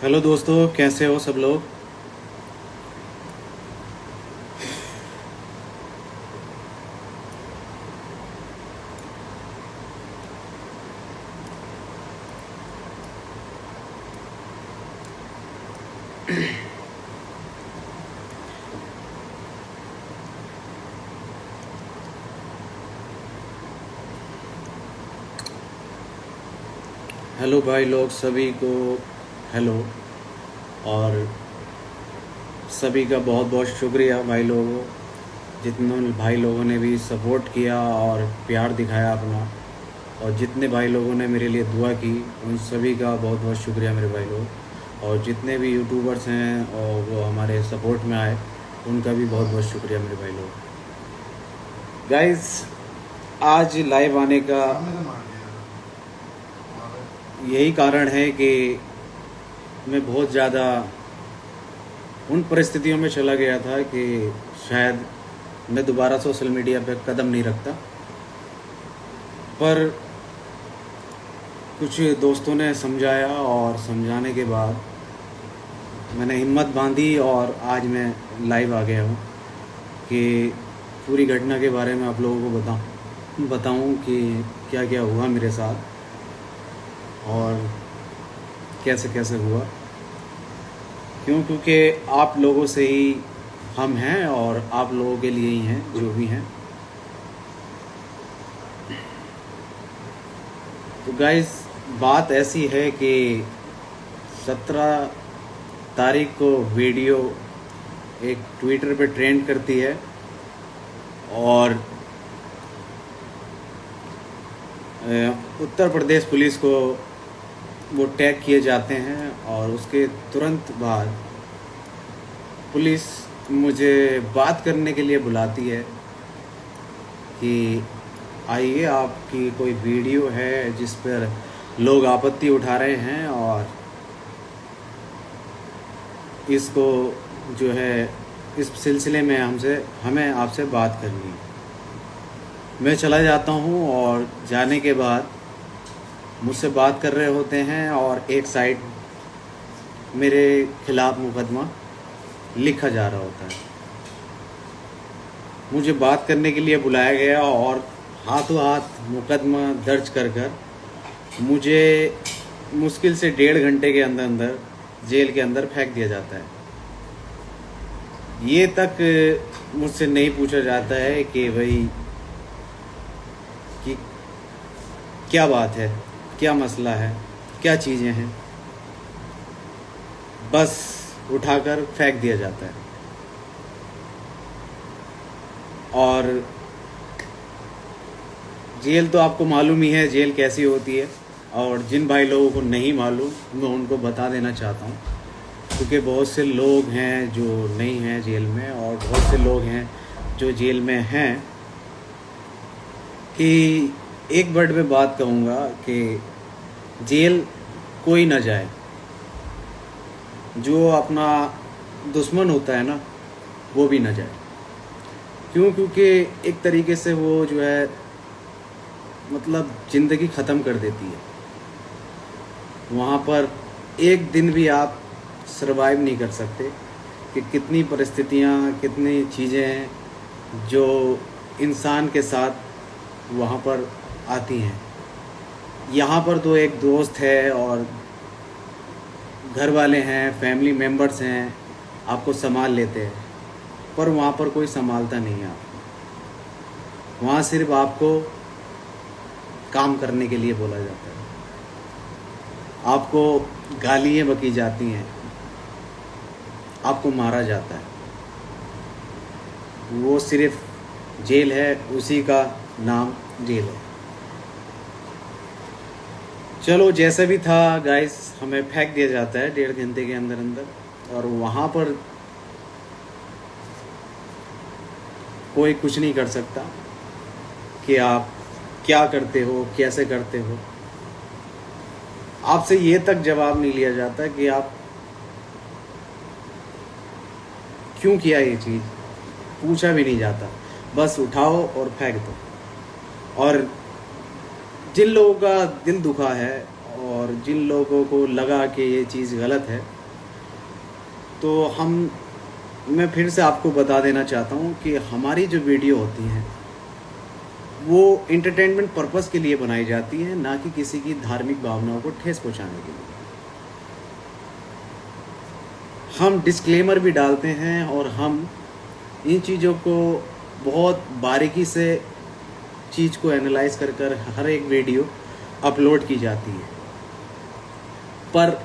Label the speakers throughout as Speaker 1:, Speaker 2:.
Speaker 1: Hello दोस्तों, कैसे हो सब लोग। हेलो भाई लोग सभी को। हेलो। और सभी का बहुत बहुत शुक्रिया भाई लोगों, जितने भाई लोगों ने भी सपोर्ट किया और प्यार दिखाया अपना, और जितने भाई लोगों ने मेरे लिए दुआ की उन सभी का बहुत बहुत शुक्रिया मेरे भाई लोग। और जितने भी यूट्यूबर्स हैं और वो हमारे सपोर्ट में आए उनका भी बहुत बहुत शुक्रिया मेरे भाई लोग। गाइस, आज लाइव आने का यही कारण है कि मैं बहुत ज़्यादा उन परिस्थितियों में चला गया था कि शायद मैं दोबारा सोशल मीडिया पे कदम नहीं रखता, पर कुछ दोस्तों ने समझाया और समझाने के बाद मैंने हिम्मत बांधी और आज मैं लाइव आ गया हूँ कि पूरी घटना के बारे में आप लोगों को बताऊँ कि क्या क्या हुआ मेरे साथ और कैसे कैसे हुआ। क्योंकि आप लोगों से ही हम हैं और आप लोगों के लिए ही हैं जो भी हैं। तो गाइस, बात ऐसी है कि 17 तारीख को वीडियो एक ट्विटर पे ट्रेंड करती है और उत्तर प्रदेश पुलिस को वो टैग किए जाते हैं और उसके तुरंत बाद पुलिस मुझे बात करने के लिए बुलाती है कि आइए, आपकी कोई वीडियो है जिस पर लोग आपत्ति उठा रहे हैं और इसको जो है इस सिलसिले में हमें आपसे बात करनी है। मैं चला जाता हूँ और जाने के बाद मुझसे बात कर रहे होते हैं और एक साइड मेरे खिलाफ मुकदमा लिखा जा रहा होता है। मुझे बात करने के लिए बुलाया गया और हाथों हाथ मुकदमा दर्ज कर मुझे मुश्किल से 1.5 घंटे के अंदर जेल के अंदर फेंक दिया जाता है। ये तक मुझसे नहीं पूछा जाता है कि भाई कि क्या बात है, क्या मसला है, क्या चीज़ें हैं। बस उठाकर फेंक दिया जाता है। और जेल तो आपको मालूम ही है जेल कैसी होती है, और जिन भाई लोगों को नहीं मालूम मैं उनको बता देना चाहता हूँ, क्योंकि बहुत से लोग हैं जो नहीं हैं जेल में और बहुत से लोग हैं जो जेल में हैं। कि एक वर्ड में बात कहूँगा कि जेल कोई ना जाए, जो अपना दुश्मन होता है ना वो भी ना जाए। क्योंकि एक तरीके से वो जो है मतलब ज़िंदगी ख़त्म कर देती है। वहाँ पर एक दिन भी आप सरवाइव नहीं कर सकते कि कितनी परिस्थितियाँ, कितनी चीज़ें हैं जो इंसान के साथ वहाँ पर आती हैं। यहाँ पर तो एक दोस्त है और घर वाले हैं, फैमिली मेम्बर्स हैं, आपको संभाल लेते हैं, पर वहाँ पर कोई संभालता नहीं है आपको। वहाँ सिर्फ आपको काम करने के लिए बोला जाता है, आपको गालियाँ बकी जाती हैं, आपको मारा जाता है। वो सिर्फ जेल है, उसी का नाम जेल है। चलो, जैसे भी था गाइस, हमें फेंक दिया जाता है 1.5 घंटे के अंदर और वहाँ पर कोई कुछ नहीं कर सकता कि आप क्या करते हो, कैसे करते हो। आपसे ये तक जवाब नहीं लिया जाता कि आप क्यों किया ये चीज़, पूछा भी नहीं जाता। बस उठाओ और फेंक दो। और जिन लोगों का दिल दुखा है और जिन लोगों को लगा कि ये चीज़ गलत है, तो मैं फिर से आपको बता देना चाहता हूँ कि हमारी जो वीडियो होती हैं वो इंटरटेनमेंट पर्पस के लिए बनाई जाती है, ना कि किसी की धार्मिक भावनाओं को ठेस पहुँचाने के लिए। हम डिस्क्लेमर भी डालते हैं और हम इन चीज़ों को बहुत बारीकी से चीज़ को एनालाइज कर हर एक वीडियो अपलोड की जाती है। पर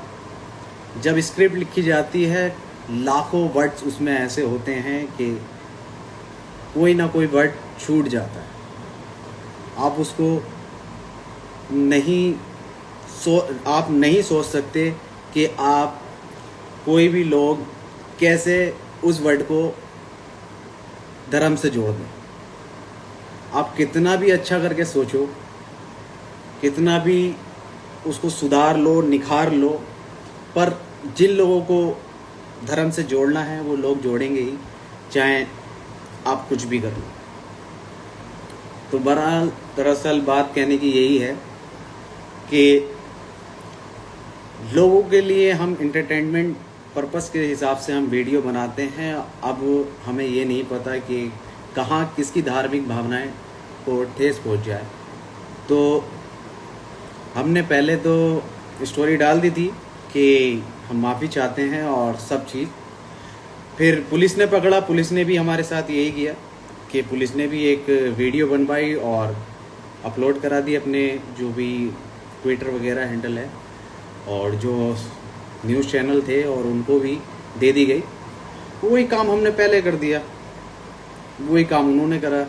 Speaker 1: जब स्क्रिप्ट लिखी जाती है, लाखों वर्ड्स उसमें ऐसे होते हैं कि कोई ना कोई वर्ड छूट जाता है। आप उसको आप नहीं सोच सकते कि आप कोई भी लोग कैसे उस वर्ड को धर्म से जोड़ दें। आप कितना भी अच्छा करके सोचो, कितना भी उसको सुधार लो, निखार लो, पर जिन लोगों को धर्म से जोड़ना है वो लोग जोड़ेंगे ही, चाहे आप कुछ भी कर लो। तो बहरहाल दरअसल बात कहने की यही है कि लोगों के लिए हम इंटरटेनमेंट पर्पस के हिसाब से हम वीडियो बनाते हैं। अब हमें ये नहीं पता कि कहाँ किसकी धार्मिक भावनाएं को ठेस पहुंच जाए। तो हमने पहले तो स्टोरी डाल दी थी कि हम माफ़ी चाहते हैं और सब चीज़। फिर पुलिस ने पकड़ा, पुलिस ने भी हमारे साथ यही किया कि पुलिस ने भी एक वीडियो बनवाई और अपलोड करा दी अपने जो भी ट्विटर वगैरह हैंडल है, और जो न्यूज़ चैनल थे और उनको भी दे दी गई। वही काम हमने पहले कर दिया, वही काम उन्होंने करा।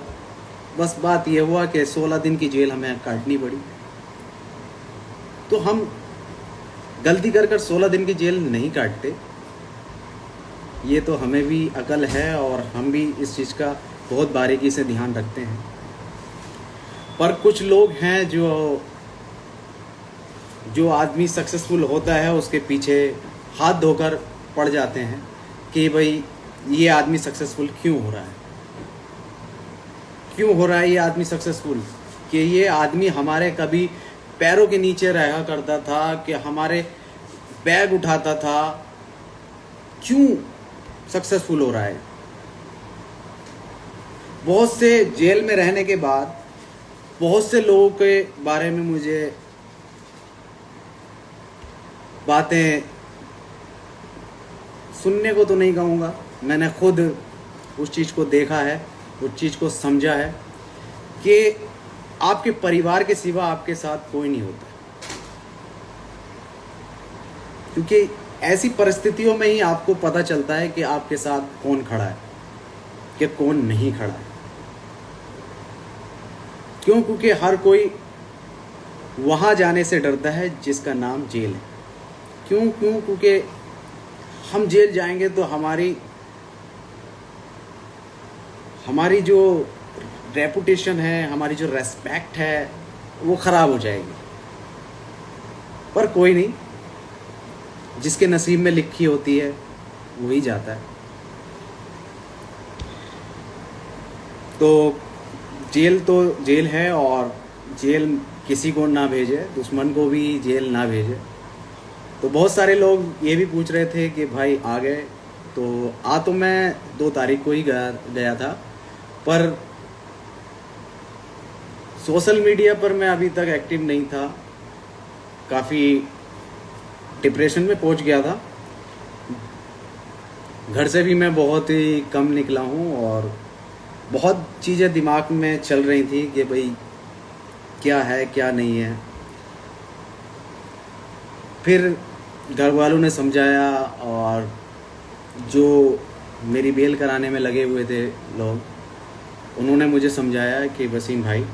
Speaker 1: बस बात ये हुआ कि 16 दिन की जेल हमें काटनी पड़ी। तो हम गलती कर 16 दिन की जेल नहीं काटते, ये तो हमें भी अकल है और हम भी इस चीज़ का बहुत बारीकी से ध्यान रखते हैं। पर कुछ लोग हैं जो आदमी सक्सेसफुल होता है उसके पीछे हाथ धोकर पड़ जाते हैं कि भाई ये आदमी सक्सेसफुल क्यों हो रहा है, क्यों हो रहा है ये आदमी सक्सेसफुल, कि ये आदमी हमारे कभी पैरों के नीचे रहा करता था, कि हमारे बैग उठाता था, क्यों सक्सेसफुल हो रहा है। बहुत से जेल में रहने के बाद बहुत से लोगों के बारे में मुझे बातें सुनने को तो नहीं कहूँगा, मैंने खुद उस चीज़ को देखा है, उस चीज़ को समझा है कि आपके परिवार के सिवा आपके साथ कोई नहीं होता। क्योंकि ऐसी परिस्थितियों में ही आपको पता चलता है कि आपके साथ कौन खड़ा है कि कौन नहीं खड़ा है। क्यों? क्योंकि हर कोई वहाँ जाने से डरता है जिसका नाम जेल है। क्यों? क्योंकि हम जेल जाएंगे तो हमारी जो रेपुटेशन है, हमारी जो रेस्पेक्ट है, वो ख़राब हो जाएगी। पर कोई नहीं, जिसके नसीब में लिखी होती है वही जाता है। तो जेल है, और जेल किसी को ना भेजे, दुश्मन को भी जेल ना भेजे। तो बहुत सारे लोग ये भी पूछ रहे थे कि भाई आ गए, तो मैं 2 तारीख को ही गया था, पर सोशल मीडिया पर मैं अभी तक एक्टिव नहीं था, काफ़ी डिप्रेशन में पहुंच गया था। घर से भी मैं बहुत ही कम निकला हूं और बहुत चीज़ें दिमाग में चल रही थी कि भाई क्या है क्या नहीं है। फिर घर वालों ने समझाया, और जो मेरी बेल कराने में लगे हुए थे लोग, उन्होंने मुझे समझाया कि वसीम भाई,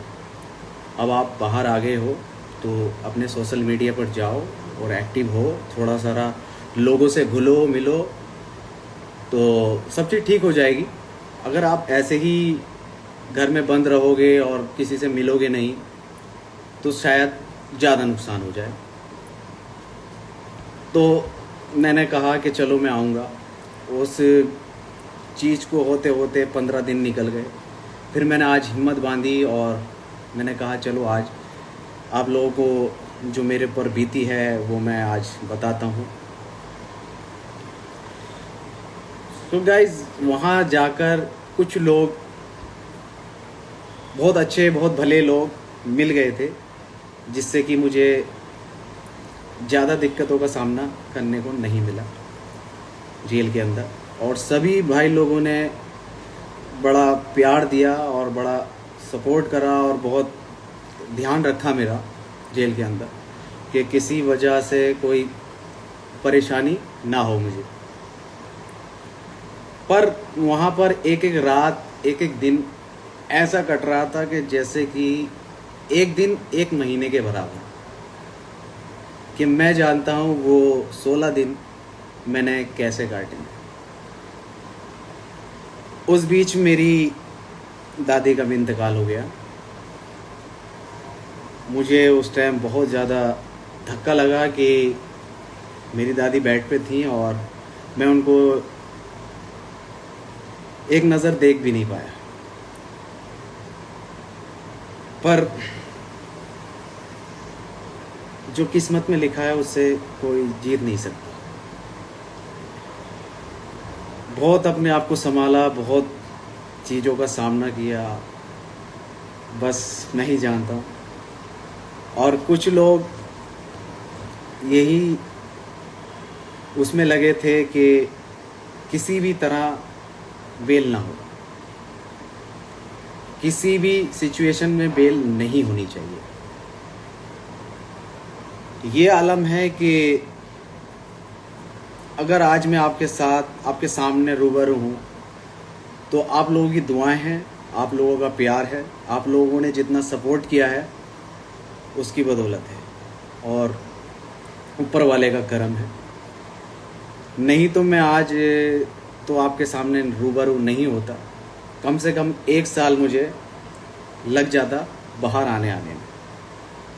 Speaker 1: अब आप बाहर आ गए हो तो अपने सोशल मीडिया पर जाओ और एक्टिव हो, थोड़ा सारा लोगों से घुलो मिलो तो सब चीज़ ठीक हो जाएगी। अगर आप ऐसे ही घर में बंद रहोगे और किसी से मिलोगे नहीं तो शायद ज़्यादा नुकसान हो जाए। तो मैंने कहा कि चलो मैं आऊँगा। उस चीज़ को होते होते 15 दिन निकल गए। फिर मैंने आज हिम्मत बांधी और मैंने कहा चलो आज आप लोगों को जो मेरे पर बीती है वो मैं आज बताता हूँ। तो गाइज वहाँ जाकर कुछ लोग, बहुत अच्छे बहुत भले लोग मिल गए थे, जिससे कि मुझे ज़्यादा दिक्कतों का सामना करने को नहीं मिला जेल के अंदर। और सभी भाई लोगों ने बड़ा प्यार दिया और बड़ा सपोर्ट करा और बहुत ध्यान रखा मेरा जेल के अंदर, कि किसी वजह से कोई परेशानी ना हो मुझे। पर वहाँ पर एक एक रात, एक एक दिन ऐसा कट रहा था कि जैसे कि एक दिन एक महीने के बराबर, कि मैं जानता हूँ वो 16 दिन मैंने कैसे काटे। उस बीच मेरी दादी का भी इंतकाल हो गया। मुझे उस टाइम बहुत ज़्यादा धक्का लगा कि मेरी दादी बेड पे थी और मैं उनको एक नज़र देख भी नहीं पाया। पर जो किस्मत में लिखा है उससे कोई जीत नहीं सकता। बहुत अपने आप को संभाला, बहुत चीज़ों का सामना किया, बस मैं ही जानता हूँ। और कुछ लोग यही उसमें लगे थे कि किसी भी तरह बेल ना हो, किसी भी सिचुएशन में बेल नहीं होनी चाहिए। ये आलम है कि अगर आज मैं आपके साथ, आपके सामने रूबरू हूँ, तो आप लोगों की दुआएं हैं, आप लोगों का प्यार है, आप लोगों ने जितना सपोर्ट किया है उसकी बदौलत है और ऊपर वाले का करम है। नहीं तो मैं आज तो आपके सामने रूबरू नहीं होता। कम से कम 1 साल मुझे लग जाता बाहर आने में।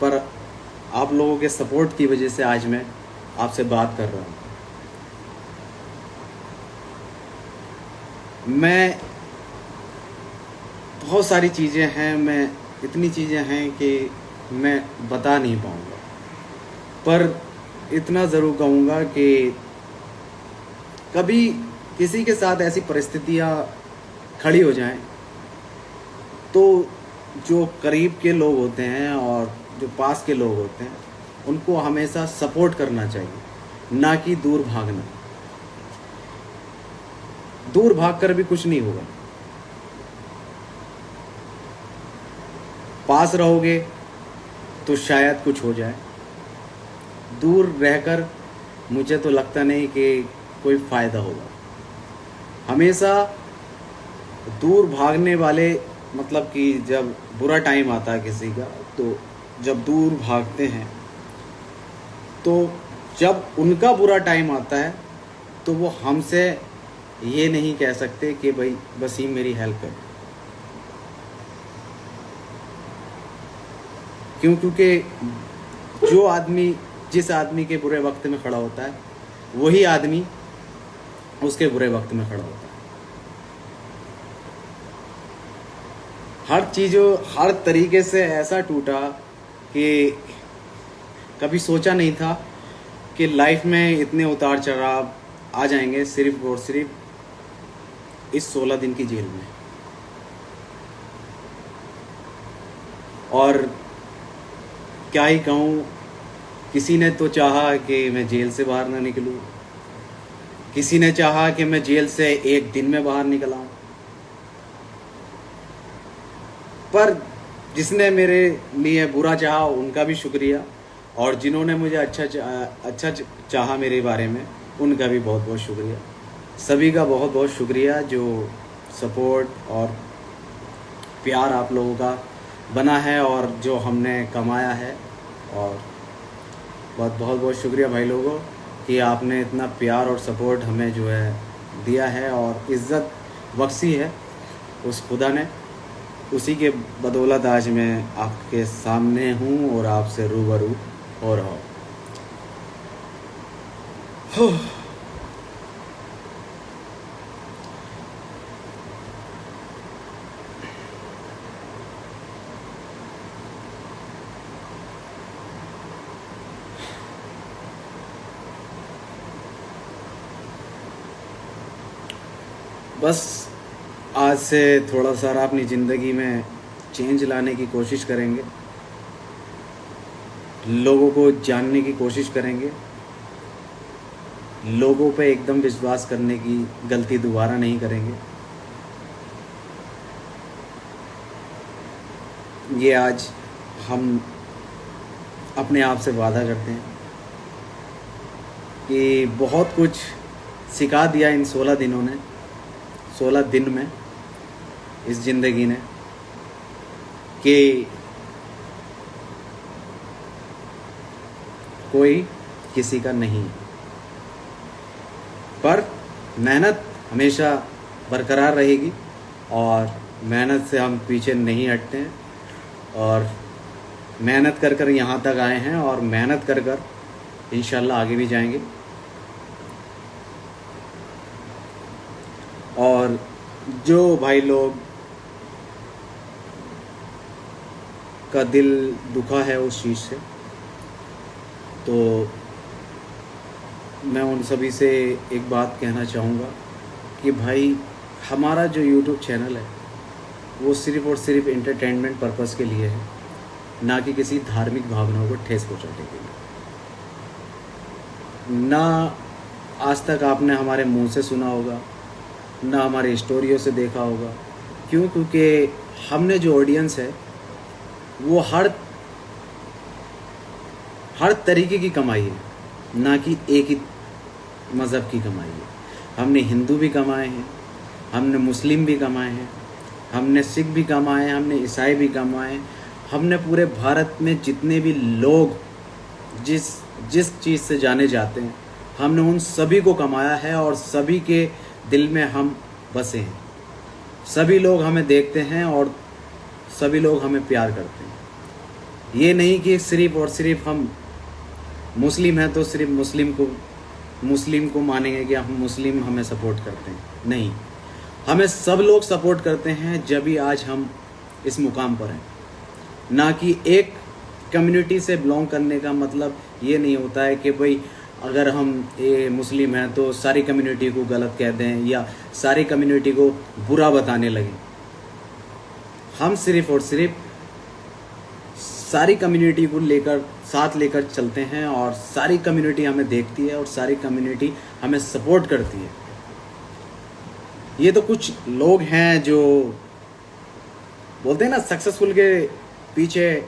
Speaker 1: पर आप लोगों के सपोर्ट की वजह से आज मैं आपसे बात कर रहा हूँ। मैं बहुत सारी चीज़ें हैं, मैं इतनी चीज़ें हैं कि मैं बता नहीं पाऊँगा। पर इतना ज़रूर कहूँगा कि कभी किसी के साथ ऐसी परिस्थितियाँ खड़ी हो जाएं, तो जो करीब के लोग होते हैं और जो पास के लोग होते हैं उनको हमेशा सपोर्ट करना चाहिए, ना कि दूर भागना। दूर भागकर भी कुछ नहीं होगा। पास रहोगे तो शायद कुछ हो जाए। दूर रहकर मुझे तो लगता नहीं कि कोई फ़ायदा होगा। हमेशा दूर भागने वाले, मतलब कि जब बुरा टाइम आता है किसी का, तो जब दूर भागते हैं तो जब उनका बुरा टाइम आता है तो वो हमसे ये नहीं कह सकते कि भाई वसीम मेरी हेल्प कर। क्योंकि जो आदमी जिस आदमी के बुरे वक्त में खड़ा होता है वही आदमी उसके बुरे वक्त में खड़ा होता है। हर चीज़ों, हर तरीके से ऐसा टूटा कि कभी सोचा नहीं था कि लाइफ में इतने उतार चढ़ाव आ जाएंगे सिर्फ और सिर्फ इस 16 दिन की जेल में। और क्या ही कहूँ, किसी ने तो चाहा कि मैं जेल से बाहर ना निकलूँ, किसी ने चाहा कि मैं जेल से 1 दिन में बाहर निकल आऊँ। पर जिसने मेरे लिए बुरा चाहा उनका भी शुक्रिया, और जिन्होंने मुझे अच्छा चाहा मेरे बारे में उनका भी बहुत बहुत शुक्रिया। सभी का बहुत बहुत शुक्रिया जो सपोर्ट और प्यार आप लोगों का बना है और जो हमने कमाया है। और बहुत बहुत शुक्रिया भाई लोगों कि आपने इतना प्यार और सपोर्ट हमें जो है दिया है और इज़्ज़त बख्शी है उस खुदा ने। उसी के बदौलत आज मैं आपके सामने हूँ और आपसे रूबरू हो रहा हूँ। बस आज से थोड़ा सा अपनी ज़िंदगी में चेंज लाने की कोशिश करेंगे, लोगों को जानने की कोशिश करेंगे, लोगों पे एकदम विश्वास करने की गलती दोबारा नहीं करेंगे। ये आज हम अपने आप से वादा करते हैं कि बहुत कुछ सिखा दिया इन 16 दिनों ने, 16 दिन में इस ज़िंदगी ने, कि कोई किसी का नहीं, पर मेहनत हमेशा बरकरार रहेगी और मेहनत से हम पीछे नहीं हटते हैं और मेहनत कर कर यहाँ तक आए हैं और मेहनत कर कर इंशाल्लाह आगे भी जाएंगे। और जो भाई लोग का दिल दुखा है उस चीज़ से, तो मैं उन सभी से एक बात कहना चाहूँगा कि भाई हमारा जो YouTube चैनल है वो सिर्फ़ और सिर्फ एंटरटेनमेंट पर्पस के लिए है, ना कि किसी धार्मिक भावनाओं को ठेस पहुँचाने के लिए। ना आज तक आपने हमारे मुंह से सुना होगा, ना हमारे स्टोरियों से देखा होगा। क्यों? क्योंकि हमने जो ऑडियंस है वो हर तरीके की कमाई है, ना कि एक ही मज़हब की कमाई है। हमने हिंदू भी कमाए हैं, हमने मुस्लिम भी कमाए हैं, हमने सिख भी कमाए हैं, हमने ईसाई भी कमाए हैं। हमने पूरे भारत में जितने भी लोग जिस चीज़ से जाने जाते हैं, हमने उन सभी को कमाया है और सभी के दिल में हम बसे हैं। सभी लोग हमें देखते हैं और सभी लोग हमें प्यार करते हैं। ये नहीं कि सिर्फ़ और सिर्फ हम मुस्लिम हैं तो सिर्फ मुस्लिम को मानेंगे कि हम मुस्लिम हमें सपोर्ट करते हैं। नहीं, हमें सब लोग सपोर्ट करते हैं जब भी आज हम इस मुकाम पर हैं। ना कि एक कम्युनिटी से बिलोंग करने का मतलब ये नहीं होता है कि भाई अगर हम मुस्लिम हैं तो सारी कम्युनिटी को गलत कह दें या सारी कम्युनिटी को बुरा बताने लगें। हम सिर्फ़ और सिर्फ सारी कम्युनिटी को साथ लेकर चलते हैं और सारी कम्युनिटी हमें देखती है और सारी कम्युनिटी हमें सपोर्ट करती है। ये तो कुछ लोग हैं जो बोलते हैं ना, सक्सेसफुल के पीछे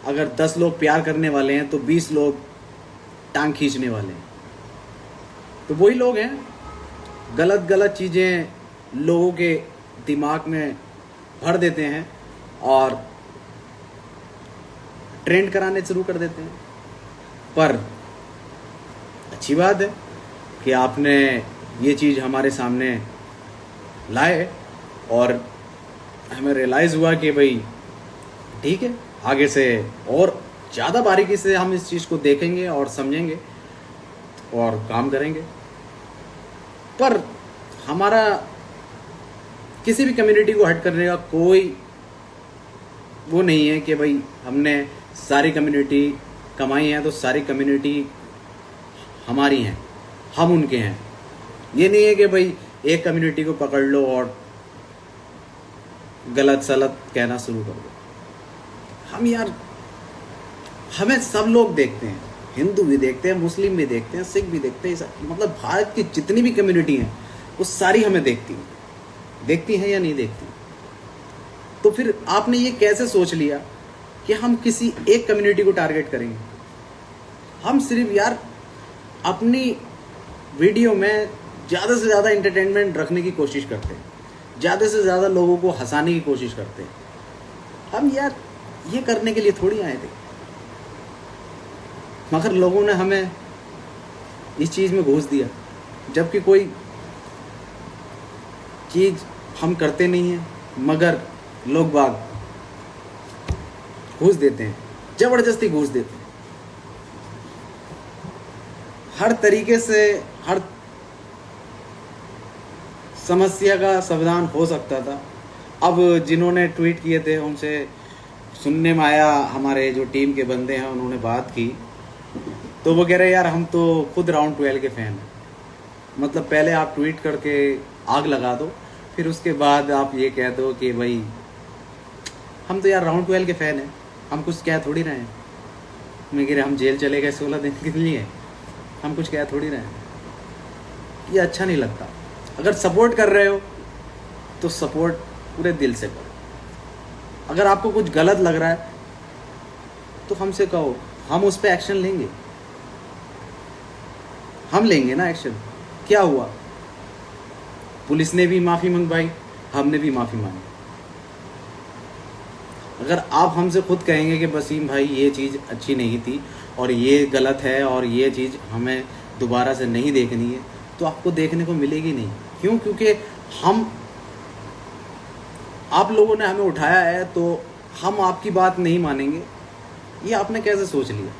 Speaker 1: अगर 10 लोग प्यार करने वाले हैं तो 20 लोग टांग खींचने वाले हैं। तो वही लोग हैं, गलत चीज़ें लोगों के दिमाग में भर देते हैं और ट्रेंड कराने शुरू कर देते हैं। पर अच्छी बात है कि आपने ये चीज़ हमारे सामने लाए और हमें रियलाइज़ हुआ कि भाई ठीक है, आगे से और ज़्यादा बारीकी से हम इस चीज़ को देखेंगे और समझेंगे और काम करेंगे। पर हमारा किसी भी कम्युनिटी को हट करने का कोई वो नहीं है कि भाई हमने सारी कम्युनिटी कमाई है तो सारी कम्युनिटी हमारी हैं, हम उनके हैं। ये नहीं है कि भाई एक कम्युनिटी को पकड़ लो और गलत सलत कहना शुरू कर दो। हमें सब लोग देखते हैं, हिंदू भी देखते हैं, मुस्लिम भी देखते हैं, सिख भी देखते हैं, मतलब भारत की जितनी भी कम्युनिटी हैं वो सारी हमें देखती हैं या नहीं देखती। तो फिर आपने ये कैसे सोच लिया कि हम किसी एक कम्युनिटी को टारगेट करेंगे? हम सिर्फ अपनी वीडियो में ज़्यादा से ज़्यादा एंटरटेनमेंट रखने की कोशिश करते हैं, ज़्यादा से ज़्यादा लोगों को हंसाने की कोशिश करते हैं। हम ये करने के लिए थोड़ी आए थे, मगर लोगों ने हमें इस चीज़ में घूस दिया, जबकि कोई चीज़ हम करते नहीं हैं, मगर लोग बाग घूस देते हैं, ज़बरदस्ती घूस देते हैं। हर तरीके से हर समस्या का समाधान हो सकता था। अब जिन्होंने ट्वीट किए थे उनसे सुनने में आया, हमारे जो टीम के बंदे हैं उन्होंने बात की, तो वो कह रहे यार हम तो खुद राउंड 12 के फ़ैन हैं। मतलब पहले आप ट्वीट करके आग लगा दो, फिर उसके बाद आप ये कह दो कि भाई हम तो यार राउंड 12 के फ़ैन हैं, हम कुछ कह थोड़ी रहे हैं। मैं कह रहे हम जेल चले गए 16 दिन के लिए, हम कुछ कह थोड़ी रहे हैं। ये अच्छा नहीं लगता। अगर सपोर्ट कर रहे हो तो सपोर्ट पूरे दिल से करो। अगर आपको कुछ गलत लग रहा है तो हमसे कहो, हम उस पर एक्शन लेंगे, हम लेंगे ना एक्शन। क्या हुआ, पुलिस ने भी माफ़ी मंगवाई, हमने भी माफ़ी मांगी। अगर आप हमसे खुद कहेंगे कि वसीम भाई ये चीज़ अच्छी नहीं थी और ये गलत है और ये चीज़ हमें दोबारा से नहीं देखनी है, तो आपको देखने को मिलेगी नहीं। क्यों? क्योंकि हम, आप लोगों ने हमें उठाया है तो हम आपकी बात नहीं मानेंगे, ये आपने कैसे सोच लिया?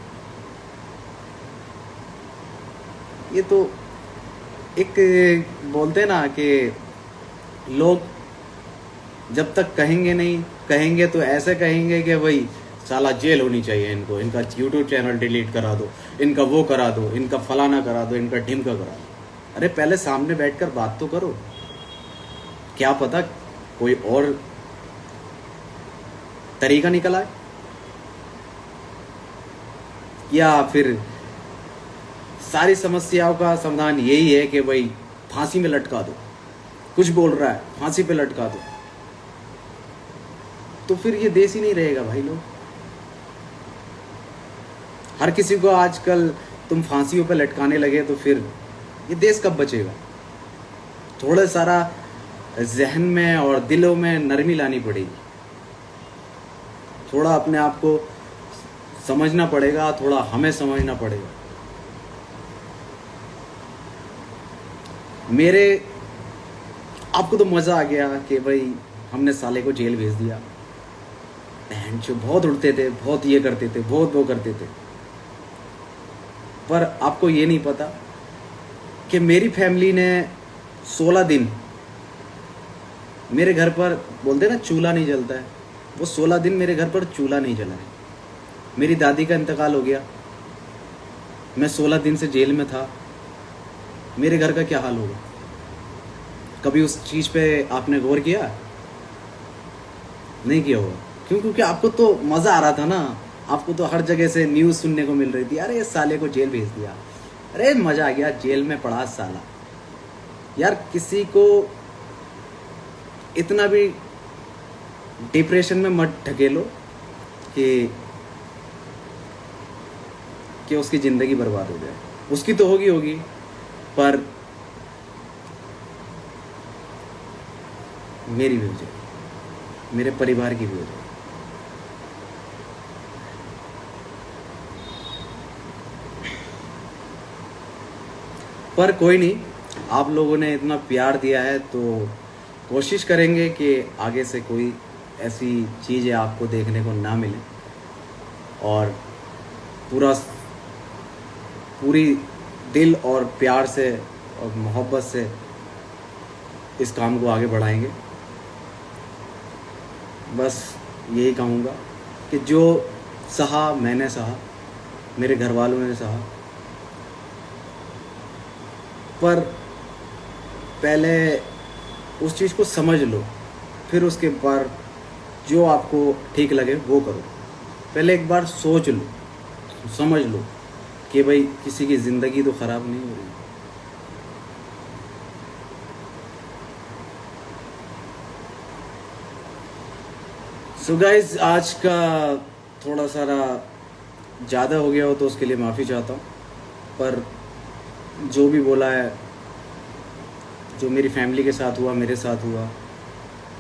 Speaker 1: ये तो एक बोलते हैं ना कि लोग जब तक कहेंगे नहीं, कहेंगे तो ऐसे कहेंगे कि भाई साला जेल होनी चाहिए इनको, इनका यूट्यूब चैनल डिलीट करा दो, इनका वो करा दो, इनका फलाना करा दो, इनका ढिमका करा दो। अरे पहले सामने बैठकर बात तो करो। क्या पता कोई और तरीका निकल आए, या फिर सारी समस्याओं का समाधान यही है कि भाई फांसी में लटका दो, कुछ बोल रहा है फांसी पे लटका दो। तो फिर ये देश ही नहीं रहेगा भाई। लोग, हर किसी को आजकल तुम फांसियों पे लटकाने लगे तो फिर ये देश कब बचेगा? थोड़ा सारा जहन में और दिलों में नरमी लानी पड़ेगी, थोड़ा अपने आप को समझना पड़ेगा, थोड़ा हमें समझना पड़ेगा। मेरे आपको तो मज़ा आ गया कि भाई हमने साले को जेल भेज दिया, बहन जो बहुत उड़ते थे, बहुत ये करते थे, बहुत वो करते थे। पर आपको ये नहीं पता कि मेरी फैमिली ने 16 दिन मेरे घर पर, बोलते ना चूल्हा नहीं जलता है, वो 16 दिन मेरे घर पर चूल्हा नहीं जला है। मेरी दादी का इंतकाल हो गया, मैं 16 दिन से जेल में था। मेरे घर का क्या हाल होगा? कभी उस चीज़ पे आपने गौर किया? नहीं किया होगा। क्यों? क्योंकि आपको तो मज़ा आ रहा था ना, आपको तो हर जगह से न्यूज़ सुनने को मिल रही थी, अरे इस साले को जेल भेज दिया, अरे मज़ा आ गया, जेल में पड़ा साला। यार किसी को इतना भी डिप्रेशन में मत ढकेलो कि उसकी ज़िंदगी बर्बाद हो जाए। उसकी तो होगी, पर मेरी भी हो जाए, मेरे परिवार की भी हो जाए। पर कोई नहीं, आप लोगों ने इतना प्यार दिया है तो कोशिश करेंगे कि आगे से कोई ऐसी चीज़ें आपको देखने को ना मिले, और पूरी दिल और प्यार से और मोहब्बत से इस काम को आगे बढ़ाएंगे। बस यही कहूँगा कि जो सहा मैंने सहा, मेरे घर वालों ने सहा, पर पहले उस चीज़ को समझ लो, फिर उसके बाद जो आपको ठीक लगे वो करो। पहले एक बार सोच लो, समझ लो कि भाई किसी की ज़िंदगी तो ख़राब नहीं हो रही। सो गाइस, आज का थोड़ा सारा ज़्यादा हो गया हो तो उसके लिए माफ़ी चाहता हूँ। पर जो भी बोला है, जो मेरी फैमिली के साथ हुआ, मेरे साथ हुआ,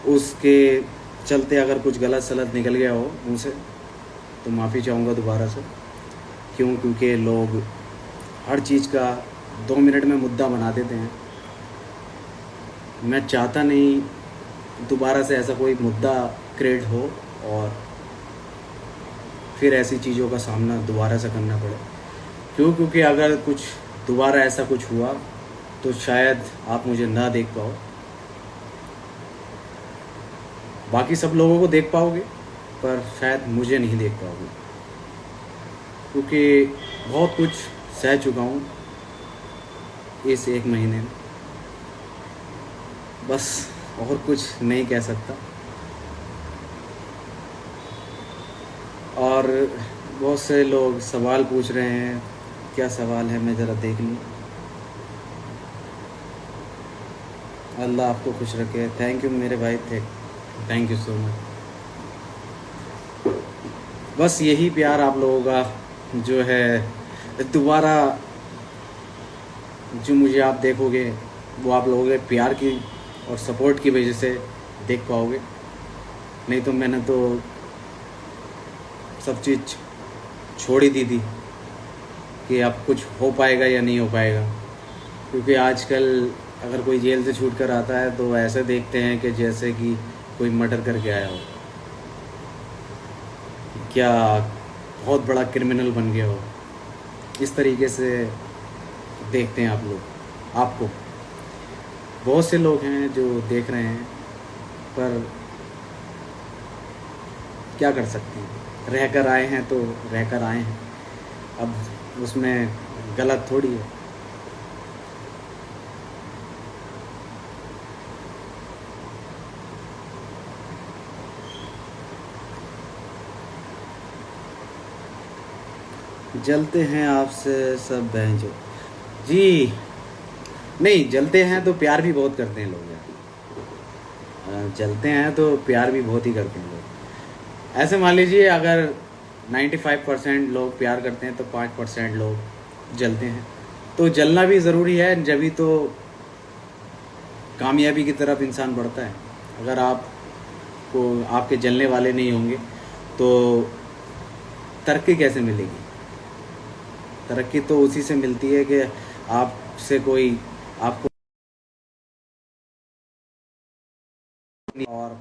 Speaker 1: उसके चलते अगर कुछ गलत सलत निकल गया हो मुँह से तो माफ़ी चाहूँगा दोबारा से। क्यों? क्योंकि लोग हर चीज़ का 2 मिनट में मुद्दा बना देते हैं। मैं चाहता नहीं दोबारा से ऐसा कोई मुद्दा क्रिएट हो और फिर ऐसी चीज़ों का सामना दोबारा से करना पड़े। क्यों? क्योंकि अगर कुछ दोबारा ऐसा कुछ हुआ तो शायद आप मुझे ना देख पाओ, बाकी सब लोगों को देख पाओगे पर शायद मुझे नहीं देख पाओगे, क्योंकि बहुत कुछ सह चुका हूँ इस 1 महीने में। बस और कुछ नहीं कह सकता। और बहुत से लोग सवाल पूछ रहे हैं, क्या सवाल है मैं ज़रा देख लूँ। अल्लाह आपको खुश रखे। थैंक यू मेरे भाई, थैंक यू सो मच। बस यही प्यार आप लोगों का जो है दोबारा जो मुझे आप देखोगे वो आप लोगों के प्यार की और सपोर्ट की वजह से देख पाओगे। नहीं तो मैंने तो सब चीज़ छोड़ ही दी थी कि अब कुछ हो पाएगा या नहीं हो पाएगा। क्योंकि आजकल अगर कोई जेल से छूट कर आता है तो ऐसे देखते हैं कि जैसे कि कोई मर्डर करके आया हो, क्या बहुत बड़ा क्रिमिनल बन गया हो, इस तरीके से देखते हैं आप लोग। आपको बहुत से लोग हैं जो देख रहे हैं, पर क्या कर सकते हैं, रहकर आए हैं तो रहकर आए हैं, अब उसमें गलत थोड़ी है। जलते हैं आपसे सब बहन जो जी, नहीं जलते हैं तो प्यार भी बहुत करते हैं लोग यार। जलते हैं तो प्यार भी बहुत ही करते हैं लोग। ऐसे मान लीजिए अगर 95% लोग प्यार करते हैं तो 5% लोग जलते हैं। तो जलना भी ज़रूरी है, जभी तो कामयाबी की तरफ इंसान बढ़ता है। अगर आपको आपके जलने वाले नहीं होंगे तो तरक्की कैसे मिलेगी? तरक्की तो उसी से मिलती है कि आपसे कोई आपको और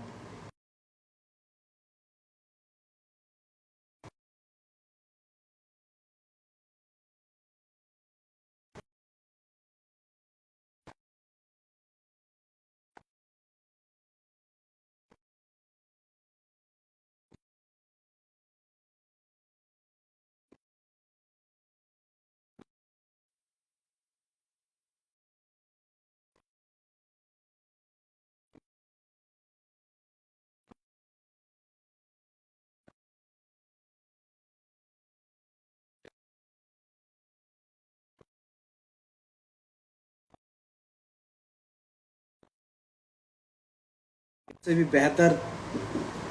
Speaker 1: से भी बेहतर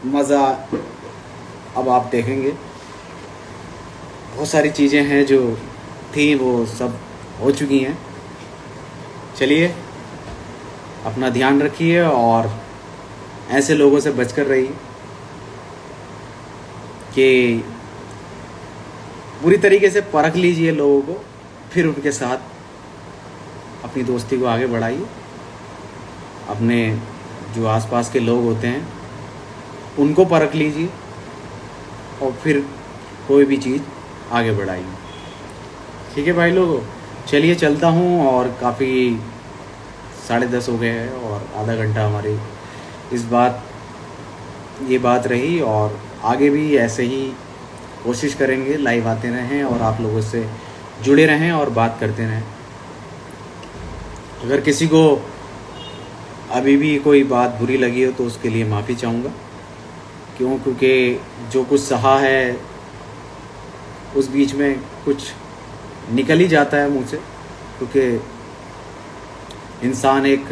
Speaker 1: मज़ा अब आप देखेंगे। बहुत सारी चीज़ें हैं जो थी वो सब हो चुकी हैं। चलिए अपना ध्यान रखिए और ऐसे लोगों से बचकर रहिए कि पूरी तरीके से परख लीजिए लोगों को, फिर उनके साथ अपनी दोस्ती को आगे बढ़ाइए। अपने जो आसपास के लोग होते हैं उनको परख लीजिए और फिर कोई भी चीज़ आगे बढ़ाइए। ठीक है भाई लोगों, चलिए चलता हूँ। और काफ़ी 10:30 हो गए हैं और आधा घंटा हमारी ये बात रही। और आगे भी ऐसे ही कोशिश करेंगे, लाइव आते रहें और आप लोगों से जुड़े रहें और बात करते रहें। अगर किसी को अभी भी कोई बात बुरी लगी हो तो उसके लिए माफ़ी चाहूँगा। क्योंकि जो कुछ सहा है उस बीच में कुछ निकल ही जाता है मुँह से। क्योंकि इंसान एक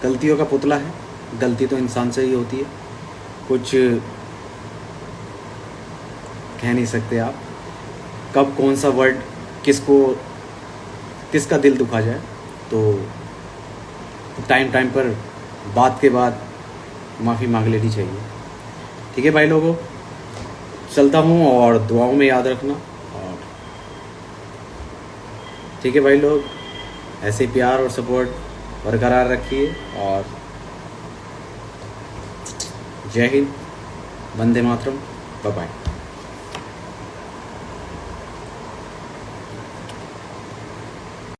Speaker 1: गलतियों का पुतला है, गलती तो इंसान से ही होती है। कुछ कह नहीं सकते आप कब कौन सा वर्ड किसका दिल दुखा जाए। तो टाइम पर बात के बाद माफ़ी मांग लेनी चाहिए। ठीक है भाई लोगों, चलता हूँ और दुआओं में याद रखना। और ठीक है भाई लोग, ऐसे प्यार और सपोर्ट बरकरार रखिए। और जय हिंद, वंदे मातरम, बाय बाय।